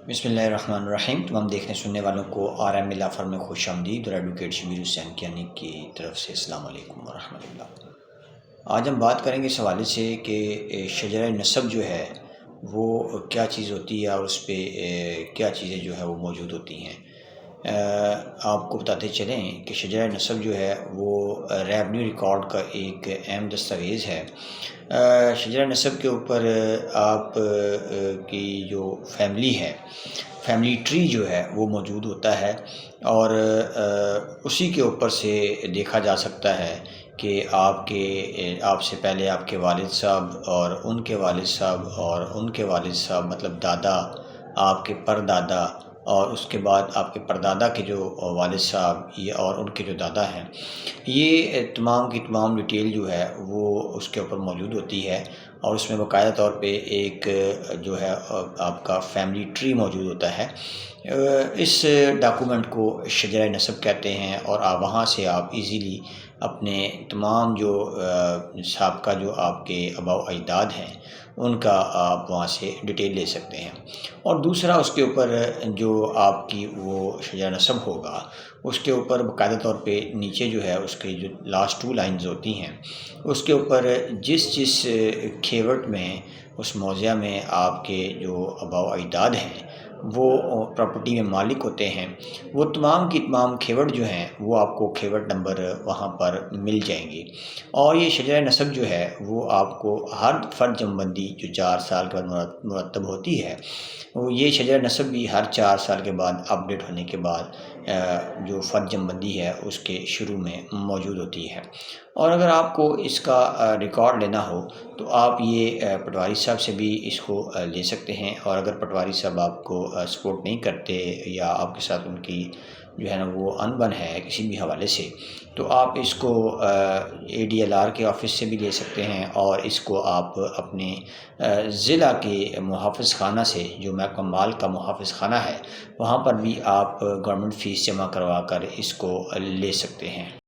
बसमिल्लाहिर्रहमानिर्रहीम। तमाम देखने सुनने वालों को RM लाफर में खुश आमदीद और एडवोकेट शबीर हुसैन कियानी की तरफ से अस्सलाम वालेकुम वरहमतुल्लाह। आज हम बात करेंगे इस हवाले से कि शजरा नसब जो है वो क्या चीज़ होती है और उस पर क्या चीज़ें जो है वो मौजूद होती हैं। आपको बताते चलें कि शजरा नसब जो है वो रेवन्यू रिकॉर्ड का एक अहम दस्तावेज़ है। शजरा नसब के ऊपर आप की जो फैमिली है, फैमिली ट्री जो है वो मौजूद होता है और उसी के ऊपर से देखा जा सकता है कि आपसे पहले आपके वालिद साहब और उनके वालिद साहब और उनके वालिद साहब, मतलब दादा, आपके परदादा और उसके बाद आपके परदादा के जो वालिद साहब ये और उनके जो दादा हैं, ये तमाम की तमाम डिटेल जो है वो उसके ऊपर मौजूद होती है और उसमें बाकायदा तौर पे एक जो है आपका फैमिली ट्री मौजूद होता है। इस डॉक्यूमेंट को शजरा नसब कहते हैं और आप वहाँ से आप इजीली अपने तमाम जो साबका जो आपके आबाओ अजदाद हैं उनका आप वहाँ से डिटेल ले सकते हैं। और दूसरा, उसके ऊपर जो आपकी वो शजरा नसब होगा उसके ऊपर बाकायदा तौर पे नीचे जो है उसकी जो लास्ट 2 लाइन्स होती हैं उसके ऊपर जिस जिस खेवट में उस मौज़ा में आपके जो आबाओ अजदाद हैं वो प्रॉपर्टी में मालिक होते हैं, वो तमाम की तमाम खेवट जो हैं वो आपको खेवट नंबर वहाँ पर मिल जाएंगी। और ये शजरा नसब जो है वो आपको हर फ़र्द जमबंदी जो 4 साल के बाद मुरतब होती है, वो ये शजरा नसब भी हर 4 साल के बाद अपडेट होने के बाद जो फ़र्द जमबंदी है उसके शुरू में मौजूद होती है। और अगर आपको इसका रिकॉर्ड लेना हो तो आप ये पटवारी साहब से भी इसको ले सकते हैं। और अगर पटवारी साहब आपको सपोर्ट नहीं करते या आपके साथ उनकी जो है ना वो अनबन है किसी भी हवाले से, तो आप इसको ADLR के ऑफ़िस से भी ले सकते हैं और इसको आप अपने ज़िला के मुहाफ़िज़ खाना से, जो महकमा माल का मुहाफ़िज़ खाना है, वहाँ पर भी आप गवर्नमेंट फ़ीस जमा करवा कर इसको ले सकते हैं।